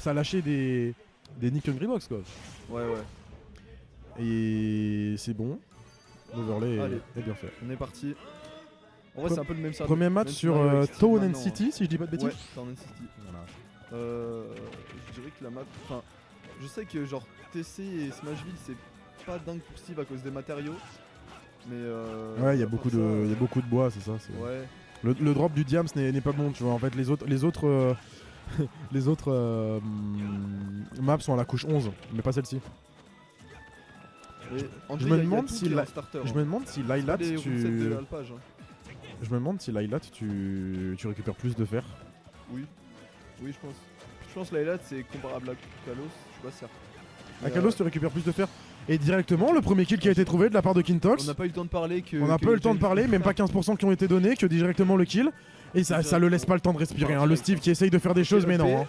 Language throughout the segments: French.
ça lâchait des Nick Hungry Box quoi. Ouais, ouais. Et c'est bon. L'overlay Allez. est bien fait. On est parti. En vrai, c'est un peu le même Premier match sur Town City, si je dis pas de bêtises. Ouais, Town City. Voilà. Je dirais que la map. Enfin, je sais que genre TC et Smashville, c'est pas dingue pour Steve à cause des matériaux. Mais Ouais, il y a à beaucoup part ça, de bois, c'est ça. Ouais. Le drop du Diams n'est pas bon, tu vois. En fait, les autres les autres maps sont à la couche 11, mais pas celle-ci. Et en Je vrai, me y a demande tout si qui est la- en starter, Je hein. me demande si C'est pas Lylat, les roussettes de l'alpage, hein. je me demande si Lylat, tu récupères plus de fer. Oui. Oui, je pense. Je pense que Laylat c'est comparable à Kalos, je suis pas certain. À Mais, Kalos, tu récupères plus de fer. Et directement, le premier kill qui a été trouvé de la part de on Kintox. n'a pas eu le temps de parler que. On n'a que pas eu le temps de Jay- parler, même pas 15% qui ont été donnés, que directement le kill. Et ça le laisse pas le temps de respirer. Hein. Le Steve qui essaye de faire des choses, mais non. Hein.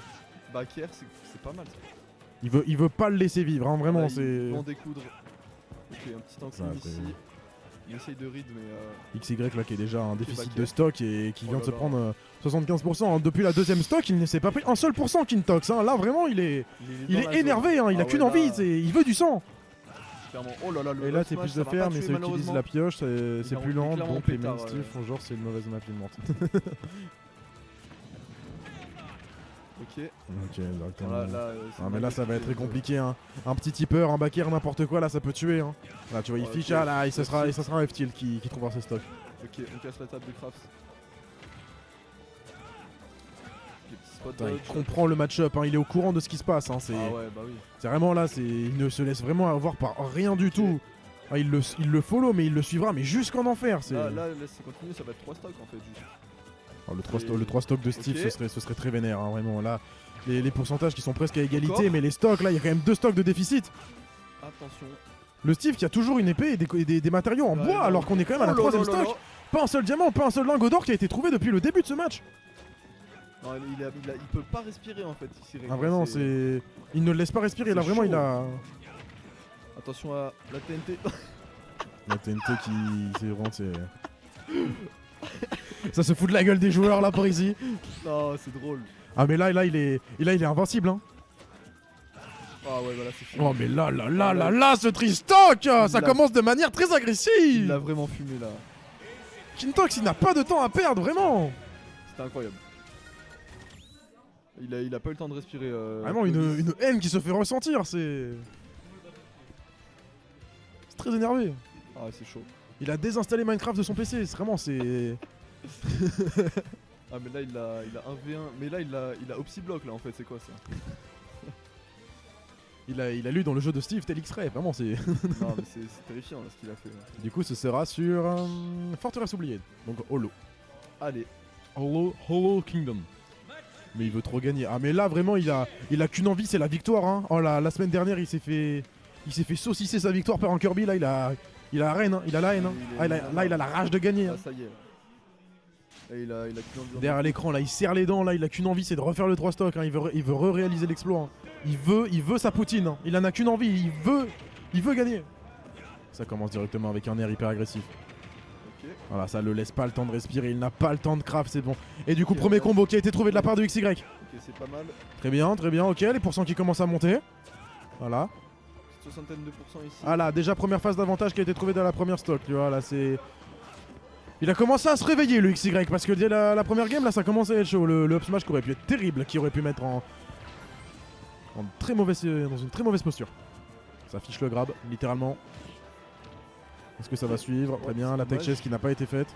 Bah, Kier, c'est pas mal ça. Il veut pas le laisser vivre, hein, vraiment. Là, C'est il veut en découdre. Ok, un petit Ça, enclume après. ici. Il essaye de read, mais. XY là qui est déjà un déficit backer. de stock et qui Oh vient là de se là. prendre 75%. Hein. Depuis la deuxième stock, il ne s'est pas pris un seul pourcent Kintox. Hein. Là, vraiment, il est dans la énervé. zone. Hein. Il a Ah qu'une ouais, envie, là, il veut du sang. clairement. Oh là là, le Et là, up c'est smash, plus de ça va fer, pas mais tuer, ça utilise malheureusement. la pioche, c'est Il plus est lent. clairement Donc les pétard, main Steve ouais. font genre c'est une mauvaise map, il mente. Ok. Ok, d'accord. C'est Ah mais une là ça va être très magnifique, compliqué hein. Un petit tipper, un backer, n'importe quoi là ça peut tuer hein. Là tu vois il Ouais, fiche ok. ah, là et ça sera un F-Tilt qui trouvera ses stocks. Ok, on casse la table de Crafts. Les petits spots Putain, il dodge. comprend le match-up, hein. Il est au courant de ce qui se passe hein. Ah ouais, bah oui. C'est vraiment là, il ne se laisse vraiment avoir par rien du tout. Ah, il le follow mais il le suivra mais jusqu'en enfer. Là, c'est continuer, ça va être 3 stocks en fait. Juste. Oh, le 3 stocks de Steve Ok. ce serait très vénère hein, vraiment là. Les pourcentages qui sont presque à égalité Encore mais les stocks là il y a quand même 2 stocks de déficit. Attention. Le Steve qui a toujours une épée et des matériaux en Ouais, bois non. alors qu'on est quand même à la Oh là troisième là là stock. Pas un seul diamant, pas un seul lingot d'or qui a été trouvé depuis le début de ce match. Non, il peut pas respirer en fait ici. Ah vraiment c'est... Il ne le laisse pas respirer là C'est vraiment chaud. il a... Attention à la TNT. La TNT qui... C'est vraiment... Ça se fout de la gueule des joueurs là par ici. Non, c'est drôle. Ah mais là il est invincible hein. Ah ouais, voilà, c'est fini. Oh mais là ce Tristock ça l'a- commence de manière très Il l'a agressive. vraiment fumé là. Kintox il n'a pas de temps à perdre vraiment. C'était incroyable. Il a pas eu le temps de respirer. Vraiment une haine qui se fait ressentir c'est... C'est très énervé. Ah, c'est chaud. Il a désinstallé Minecraft de son PC, c'est vraiment c'est... Ah, mais là, il a 1v1. Mais là, il a Opsiblock là en fait, c'est quoi ça? Il a lu dans le jeu de Steve tel X-Ray, vraiment c'est... Non, mais c'est terrifiant là, ce qu'il a fait. Là. Du coup ce sera sur Forteresse oubliée, donc Hollow. Allez, Hollow Kingdom. Mais il veut trop gagner. Ah mais là vraiment il a qu'une envie, c'est la victoire hein. Oh la semaine dernière il s'est fait saucisser sa victoire par un Kirby, là il a la haine, hein. Il a la haine hein. Ah, il a la rage de gagner hein. ah, ça y est. Là. Et il a qu'une envie. Derrière l'écran là il serre les dents, là il a qu'une envie c'est de refaire le 3 stock hein. Il veut re-réaliser l'exploit hein. Il veut sa poutine hein. Il en a qu'une envie, il veut gagner. Ça commence directement avec un air hyper agressif. Ok. Voilà, ça le laisse pas le temps de respirer, il n'a pas le temps de craft, c'est bon. Et du coup, Ok, premier d'accord. combo qui a été trouvé de la part de XY. Ok, c'est pas mal. Très bien, ok, les pourcents qui commencent à monter. Voilà. Soixantaine de pourcents ici. Ah là, déjà première phase d'avantage qui a été trouvée dans la première stock, tu vois, là c'est... Il a commencé à se réveiller le XY, parce que dès la première game, là ça commençait à être chaud. Le up smash qui aurait pu être terrible, qui aurait pu mettre dans une très mauvaise posture. Ça affiche le grab, littéralement. Est-ce que ça va suivre? Très bien, la tech dommage. chase qui n'a pas été faite.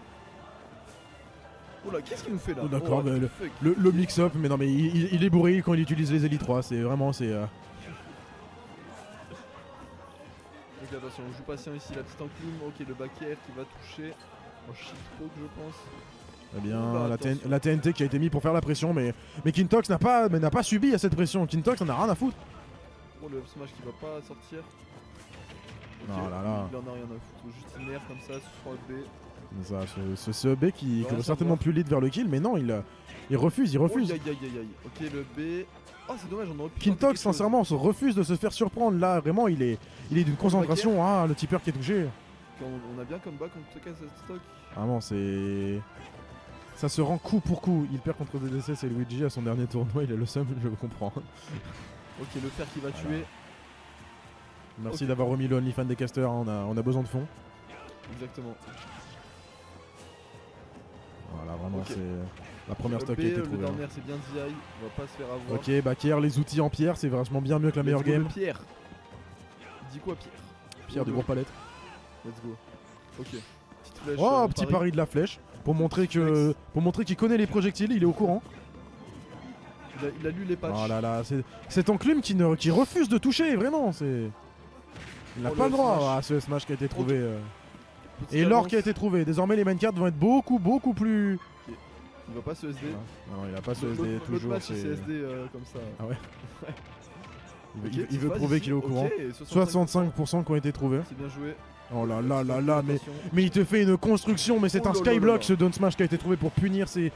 Oh là, qu'est-ce qu'il nous fait là? Oh, d'accord, what mais the fuck. Le mix-up, mais non mais il est bourré quand il utilise les Elite 3, c'est vraiment c'est... Ok, attention, on joue patient ici, la petite enclume. Ok, le back air qui va toucher. En shit poke, je pense. Très bien, Bah, la TNT qui a été mise pour faire la pression, mais Kintox n'a pas subi à cette pression. Kintox en a rien à foutre. Oh, le up smash qui va pas sortir. Ok, Oh là là. il en a rien à foutre. Juste une air comme ça, sur le B. Ça, ce B qui Ouais, aurait ça certainement va. pu lead vers le kill, mais non, il refuse. Oh, aïe aïe aïe aïe. Ok, le B. Oh, c'est dommage, on aurait pu. tenter Kintox, quelque chose. sincèrement, se refuse de se faire surprendre. Là, vraiment, il est d'une concentration. Ah, le tipper qui est touché. On a bien comeback en tout cas cette stock. Vraiment, c'est... Ça se rend coup pour coup. Il perd contre DDC, c'est Luigi à son dernier tournoi. Il est le seum, je comprends. Ok, le fer qui va Voilà. tuer. Merci Ok. d'avoir remis le OnlyFans des casters. On a besoin de fonds. Exactement. Voilà, vraiment, Ok. c'est la première Le stock B, qui a été le trouvée. hein. dernier c'est bien DI, on va pas se faire avoir. Ok, bah Pierre, les outils en pierre, c'est vachement bien mieux que la Let's meilleure go, game. le Pierre. Dis quoi Pierre? Pierre du Go, gros go. palette. Let's go. Ok. Petite flèche. Oh, petit pari de la flèche. Pour montrer qu'il connaît les projectiles, il est au courant. Il a lu les patchs. Oh là là, c'est Enclume qui refuse de toucher, vraiment. Il n'a Oh, pas le le droit smash. à ce smash qui a été trouvé. Petite Et l'or avance. qui a été trouvé. Désormais, les main cards vont être beaucoup plus. Il va pas se SD. Non, il a pas ce L'autre- SD l'autre toujours. match c'est- c'est SD comme ça. Ah ouais. Ok, Il petite veut phase prouver ici. qu'il est au Ok, courant. 65%. 65% qui ont été trouvés. C'est bien joué. Oh là là là là, mais Attention. il te fait une construction, mais c'est Oh un là là skyblock là. ce down smash qui a été trouvé pour punir ses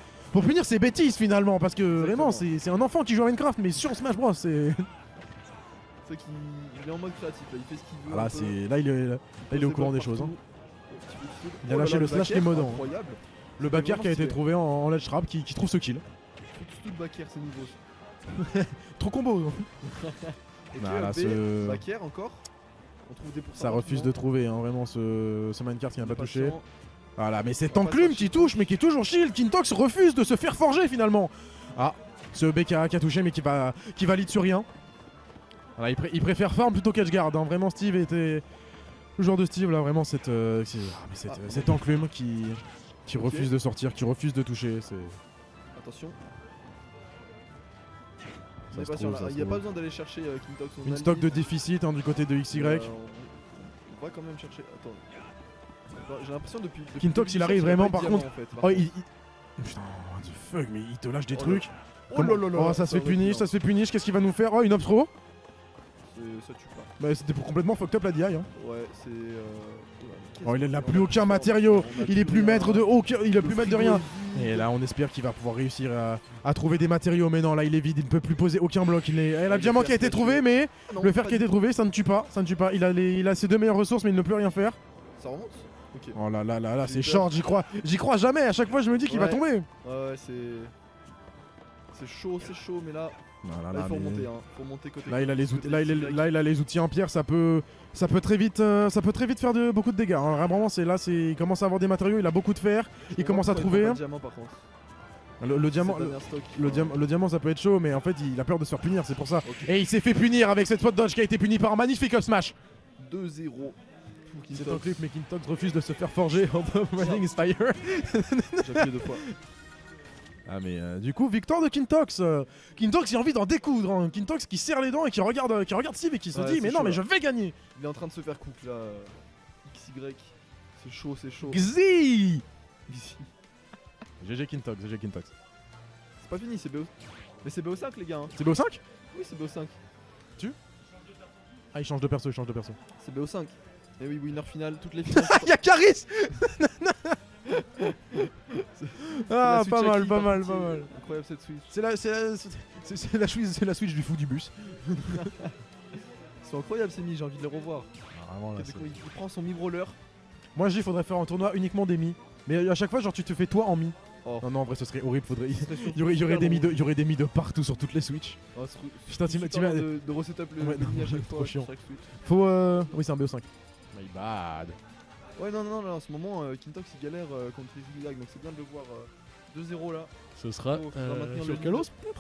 bêtises finalement, parce que Exactement. vraiment c'est un enfant qui joue à Minecraft, mais sur Smash Bros. C'est C'est qu'il est en mode créatif là, il fait ce qu'il veut. là, un peu. là il est au courant des choses. hein. Il a lâché le slash les Limodon. Incroyable. Le backer vraiment qui a été stylé. trouvé en ledge trap qui trouve ce kill. Tout le backer c'est nouveau. Trop combo. Ok, Bah, là, B, ce- backer encore. On trouve des Ça refuse de trouver hein, vraiment ce minecart qui n'a pas touché. Voilà, mais c'est On va pas Enclume chercher. qui touche, mais qui est toujours shield. Kintox refuse de se faire forger finalement. Ah, ce BK qui a touché, mais qui valide sur rien. Voilà, il préfère farm plutôt qu'edgeguard. Hein. Vraiment, Steve était. Le joueur de Steve, là, vraiment, c'est Enclume qui Ok. refuse de sortir, qui refuse de toucher. Attention. Ça On est se pas sûr, trouve, là. ça se Il n'y a trouve. pas besoin d'aller chercher Kintox. on Une a stock le de lead. déficit hein, du côté de XY. On va quand même chercher. Attends. J'ai l'impression depuis. Kintox, il le arrive début, vraiment, il y a par pas eu de contre. diamant, en fait, par Oh, contre. Putain, what the fuck, mais il te lâche des Oh là. trucs. Oh là là là. Oh, ça se fait aurait pu, punish, hein. ça se fait punish. Qu'est-ce qu'il va nous faire? Oh, une up throw. Ça tue pas. Bah, c'était complètement fucked up la DI. Hein. Ouais, c'est. Oh, il n'a plus aucun matériau. Il est plus maître de aucun. Il est plus maître de rien. Et là, on espère qu'il va pouvoir réussir à trouver des matériaux. Mais non, là, il est vide. Il ne peut plus poser aucun bloc. Et là, le diamant qui a été trouvé, mais le fer qui a été trouvé, ça ne tue pas. Ça ne tue pas. Il a ses deux meilleures ressources, mais il ne peut rien faire. Ça remonte. Ok. Oh là là là là, c'est J'ai short. J'y crois jamais. À chaque fois, je me dis qu'il va Ouais. tomber. Ouais, c'est chaud, mais là, Voilà, il faut mais- remonter. Hein. Faut monter côté. Là, il a les côté outils. Là, XY. il a les outils en pierre. Ça peut très vite faire beaucoup de dégâts. hein. Vraiment, il commence à avoir des matériaux. Il a beaucoup de fer. Il On commence va à trouver trouver. un diamant par contre. Le diamant. C'est dernier stock. Le diamant ça peut être chaud mais en fait il a peur de se faire punir c'est pour ça. Ok. Et il s'est fait punir avec cette spot dodge qui a été puni par un magnifique up smash. 2-0. pour C'est Kintox. un clip mais Kintox refuse de se faire forger en top Mining Spire. J'ai appuyé 2 fois. Ah mais du coup victoire de Kintox. Kintox il a envie d'en découdre. Hein. Kintox qui serre les dents et qui regarde Steve et qui se Ouais, dit c'est mais non chaud, mais là. je vais gagner. Il est en train de se faire coupe là. XY. C'est chaud, c'est chaud. Gzi. Ici. GG Kintox. C'est pas fini, c'est BO. Mais c'est BO5 les gars. Hein. C'est BO5? Oui, c'est BO5. Ah il change de perso. C'est BO5. Et oui, winner final, toutes les finales. Y'a Caris. Ah La Switch pas à mal. qui, par contre, Incroyable cette Switch. C'est la Switch du fou du bus. Ils sont incroyables ces mi, j'ai envie de les revoir. Ah, vraiment, là, Il prend son mi-brawler. Moi, il faudrait faire un tournoi uniquement des mi. Mais à chaque fois, genre, tu te fais toi en mi. Oh. Non, en vrai, ce serait horrible. Il Il y aurait des mi de partout sur toutes les Switch. Putain, t'imagines- de resetup le Ouais, mi à non, chaque trop fois. chiant. sur chaque Switch. Faut. Oui, c'est un BO5. My bad. Ouais, non, en ce moment, Kintox il galère contre XY, donc c'est bien de le voir 2-0 là. Ce sera. Faudra maintenir Sur le Kalos lead.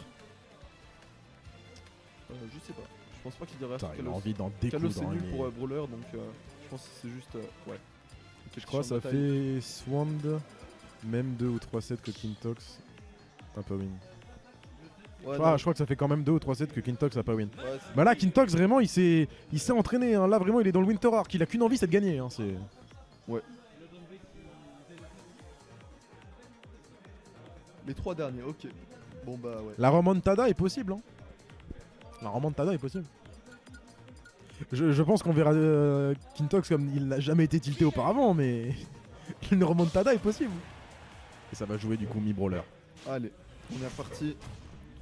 Je sais pas. Je pense pas qu'il devrait Putain, faire il a Kalos. envie d'en Kalos découdre. c'est hein, nul mais- pour Brawler, donc je pense que c'est juste. Ouais. Je crois que ça fait Swand. Même 2 ou 3 sets que Kintox. T'as pas win. Ouais, Ah, non. je crois que ça fait quand même 2 ou 3 sets que Kintox a pas win. Ouais, c'est- Bah là, Kintox, vraiment, il s'est entraîné. Hein. Là, vraiment, il est dans le Winter Arc. Il a qu'une envie, c'est de gagner. Hein. C'est. Les 3 derniers, ok. Bon bah ouais. La remontada est possible. Hein. La remontada est possible. Je pense qu'on verra Kintox comme il n'a jamais été tilté auparavant, mais une remontada est possible. Et ça va jouer du coup mi-brawler. Allez, on est reparti.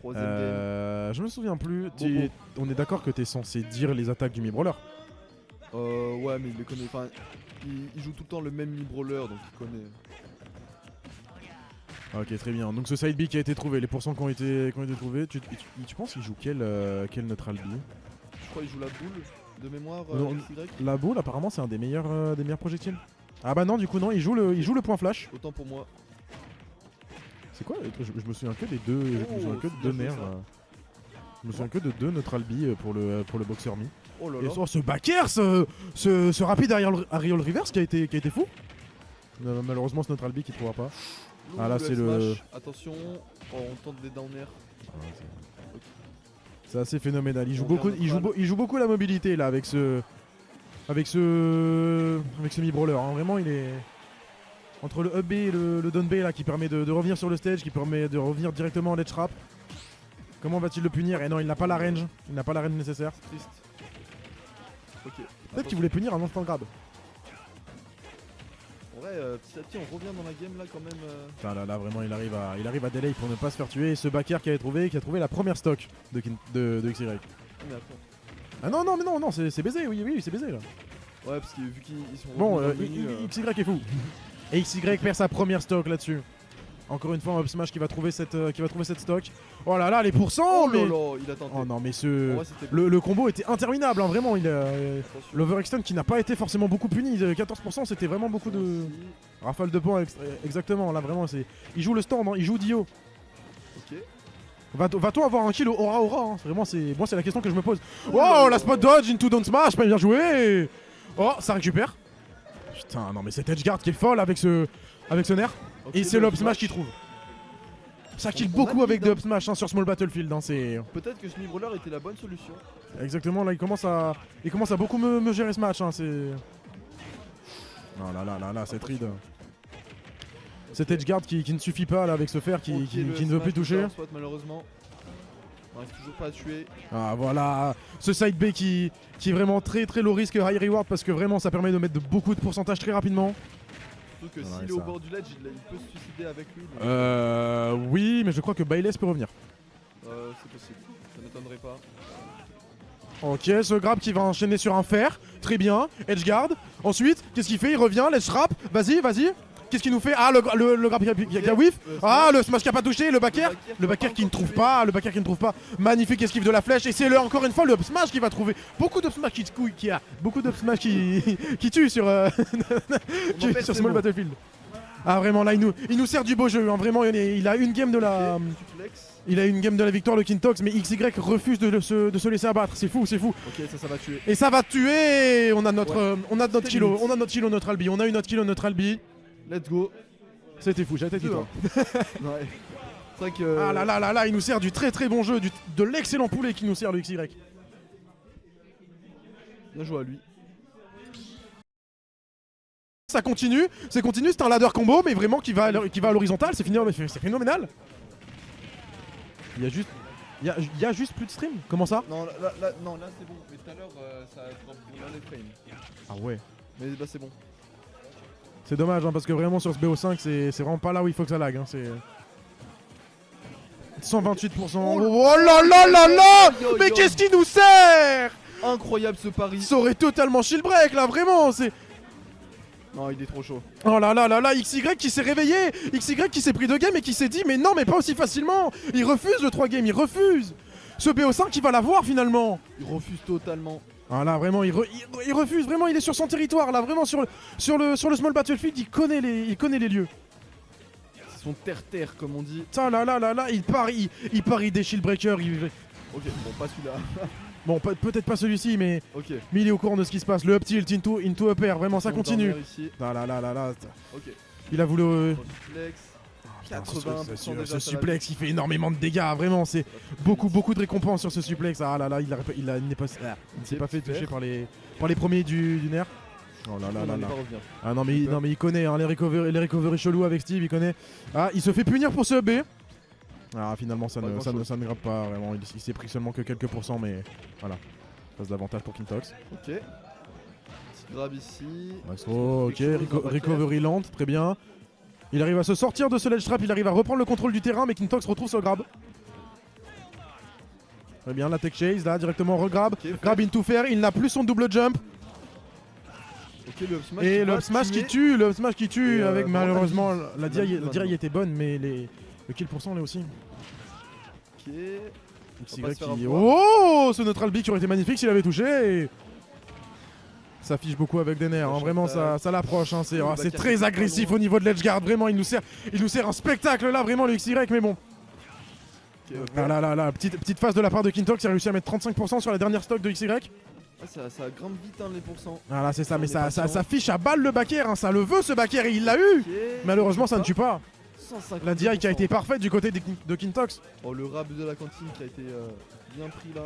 3ème game. Je me souviens plus. Bon. On est d'accord que t'es censé dire les attaques du mi-brawler. Ouais, mais il les connaît. Enfin, il joue tout le temps le même mi-brawler, donc il connaît. Ok, très bien. Donc ce side B qui a été trouvé, les pourcents qui ont été trouvés. Tu penses qu'il joue quel neutral B? Je crois qu'il joue la boule de mémoire. Non, XY. la boule, apparemment, c'est un des meilleurs projectiles. Ah bah non, du coup non, il joue le point flash. Autant pour moi. C'est quoi je me souviens que des deux. Je me souviens que de c'est deux bien joué, nerfs. ça. Je me souviens que de deux neutral B pour le boxer me. Oh là Et là. ce backer, ce rapide aerial reverse qui a été fou. Malheureusement, ce neutral B qui trouvera pas. Ah, là, c'est le- smash. Attention. Oh, on tente des down air. C'est assez phénoménal. Il On vient neutral. joue beaucoup la mobilité là avec ce mi-brawler. Hein. Vraiment, il est entre le up B et le down B là qui permet de revenir sur le stage, qui permet de revenir directement en ledge trap. Comment va-t-il le punir? Et non, il n'a pas la range. Il n'a pas la range nécessaire. Triste. Ok. Peut-être qu'il voulait punir un instant grab. En vrai, petit à petit, on revient dans la game là quand même. Putain, là, vraiment, il arrive à delay pour ne pas se faire tuer. Et ce backer qui a trouvé la première stock de XY. Mais attends. Ah non, mais non, c'est baisé, oui, c'est baisé là. Ouais, parce que vu qu'ils sont Bon, revenus dans le menu, XY est fou. Et XY perd sa première stock là-dessus. Encore une fois, un up smash qui va trouver cette stock. Oh là là, les pourcents, Oh mais. là là, il a tenté. Oh non, mais En vrai, c'était bon. le combo était interminable, hein, vraiment. Attention. L'overextend qui n'a pas été forcément beaucoup puni. 14%, c'était vraiment beaucoup de. Ici. Rafale de points, exactement. Là, vraiment, c'est. Il joue le stand, hein, il joue Dio. Ok. Va-t-on avoir un kill au aura hein. Vraiment, moi, c'est la question que je me pose. Oh Oh, là la là. spot dodge into down smash, pas bien joué. Oh, ça récupère. Putain, non, mais cette edgeguard qui est folle avec ce nerf. Ok, Et c'est le le up smash qui trouve. Ça kill On a beaucoup mis avec dans- des up smash hein, sur Small Battlefield. Hein, c'est Peut-être que ce mi-brawler était la bonne solution. exactement là, il commence à beaucoup me gérer ce match. Hein, c'est. Non, là, cette read. Cette edgeguard qui ne suffit pas là avec ce fer qui Ok, ne le veut smash plus de toucher. Power Spot, malheureusement. On n'arrive toujours pas à tuer. Ah voilà, ce side B qui est vraiment très low risk, high reward parce que vraiment ça permet de mettre beaucoup de pourcentage très rapidement. Surtout que Voilà, s'il et est au ça. bord du ledge, il peut se suicider avec lui. Donc, Oui, mais je crois que Bayless peut revenir. c'est possible. Ça m'étonnerait pas. Ok, ce grab qui va enchaîner sur un fer, très bien, edgeguard. Ensuite, qu'est-ce qu'il fait? Il revient, let's trap, vas-y. Qu'est-ce qu'il nous fait? Ah, le grab qui a whiff. Ah, le smash qui a pas touché, le backer. Le backer qui ne trouve pas, magnifique esquive de la flèche. Et c'est encore une fois le up smash qui va trouver. Beaucoup d'up smash qui tue sur, sur Small Battlefield. Ah vraiment là il nous sert du beau jeu, hein. Vraiment il a une game de la. Suplex. Il a une game de la victoire le Kintox, mais XY refuse de se laisser abattre. C'est fou. Ok, ça va tuer. Et ça va tuer. On a notre C'était kilo, limite. on a notre kilo neutral B, on a eu notre kilo neutral B. Let's go. C'était fou, j'avais été Deux, toi. Ouais. C'est vrai que. Ah là, il nous sert du très bon jeu, de l'excellent poulet qui nous sert le XY. Bien joué à lui. Ça continue, c'est un ladder combo, mais vraiment qui va à l'horizontale, c'est phénoménal. Il y a juste plus de stream. Comment ça? Non, là c'est bon. Mais tout à l'heure, ça a drop dans les frames. Ah ouais. Mais là, c'est bon. C'est dommage hein, parce que vraiment sur ce BO5 c'est vraiment pas là où il faut que ça lag. Hein, c'est 128%. Oh là là. Mais qu'est-ce qui nous sert? Incroyable ce pari. Ça aurait totalement shield break là, vraiment. C'est. Non, il est trop chaud. Oh là là, XY qui s'est réveillé, XY qui s'est pris 2 games et qui s'est dit mais non mais pas aussi facilement. Il refuse le 3 games, il refuse. Ce BO5 il va l'avoir finalement. Il refuse totalement. Ah là vraiment il refuse, vraiment il est sur son territoire là, vraiment sur le Small Battlefield, il connaît les lieux. C'est son terre-terre comme on dit. Ça là, il parie des shield breakers. Ok, bon, pas celui-là. Bon, peut-être pas celui-ci, mais Ok. il est au courant de ce qui se passe. Le up tilt into up air, vraiment ça On continue. dormir ici. Là. Ok. Il a voulu. Suplex. Putain, 80% déjà, ce ça suplex, il fait énormément de dégâts, vraiment. C'est beaucoup de récompenses sur ce suplex. Ah là, il ne s'est pas fait toucher par les premiers du nerf. Oh là. Pas revenir. Ah non mais il connaît hein, les recovery chelous avec Steve, il connaît. Ah, il se fait punir pour ce B. Ah finalement ça ne grappe pas vraiment, il s'est pris seulement que quelques pourcents mais voilà. Passe d'avantage pour Kintox. Ok. Petit grab ici. Oh, ok, recovery lente, très bien. Il arrive à se sortir de ce ledge trap, il arrive à reprendre le contrôle du terrain mais Kintox retrouve ce grab. Très bien, la tech chase là, directement regrab. Ok, Grab into fair, il n'a plus son double jump. Ok. Ok, le up smash Et qui le va up smash qui tuer. tue, le up smash qui tue Et, avec bon, malheureusement la la dive DI était bonne mais le kill pourcent là aussi. Ok. XY pas se faire qui... avoir. Oh, ce neutral B qui aurait été magnifique s'il avait touché. Ça fiche beaucoup avec des nerfs, hein. Vraiment ça l'approche, hein. C'est Le c'est backer très qui est agressif pas au niveau de l'edgeguard, vraiment il nous sert un spectacle là, vraiment le XY, mais bon. Ok, Là, petite phase de la part de Kintox qui a réussi à mettre 35% sur la dernière stock de XY. Ah, ça grimpe vite hein, les pourcents. Voilà, c'est ça, On mais est ça patient. fiche à balle le backer, hein. Ça le veut ce backer et il l'a eu. Ok. Malheureusement ça ne tue pas. 150%. La DI qui a été parfaite du côté de Kintox. Oh, le rab de la cantine qui a été bien pris là.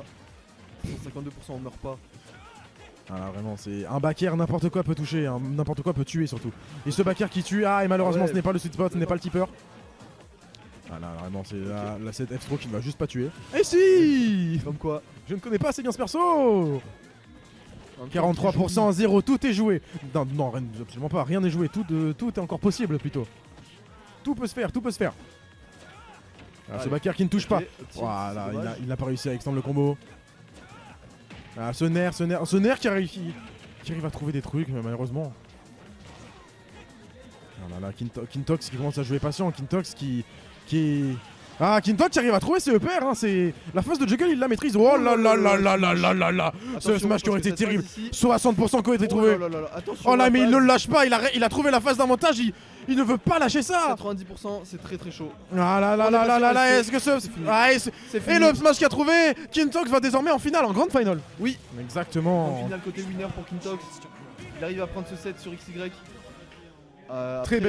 152%, on meurt pas. Voilà, vraiment, c'est un backer, n'importe quoi peut toucher, hein. N'importe quoi peut tuer surtout. Et ce backer qui tue, et malheureusement Ouais. ce n'est pas le sweet spot, ce n'est pas le keeper. Voilà, vraiment, c'est cette F-throw qui ne va juste pas tuer. Et si Comme quoi. Je ne connais pas assez bien ce perso. un petit 43%, 0, tout est joué. Non, absolument pas, rien n'est joué, tout est encore possible plutôt. Tout peut se faire, tout peut se faire. Voilà, ce Allez. backer qui ne touche pas. Ok, tilt, Voilà, c'est dommage. il n'a pas réussi à extendre le combo. Ah, ce nerf qui arrive à trouver des trucs, mais malheureusement. Voilà, Kintox qui commence à jouer patient, Kintox qui est... Ah, Kintox qui arrive à trouver ses EPR, hein, c'est... La phase de Juggle, il la maîtrise. Oh là là là là là là là là. Ce Attention, smash qui aurait parce été que cette terrible. phase ici- 60% qui aurait été Oh trouvé. là là là, attention, Oh là, la mais il phase. ne le lâche pas, il a trouvé la phase d'avantage, il ne veut pas lâcher ça. 90%, c'est très très chaud. Ah là là On est là là passé, là là, c'est- est-ce que ce... c'est fini. Ah, C'est et fini. le up smash qu'il a trouvé, Kintox va désormais en finale, en grande final. Oui. Exactement. En finale côté winner pour Kintox. Il arrive à prendre ce set sur XY. Très Après, belle.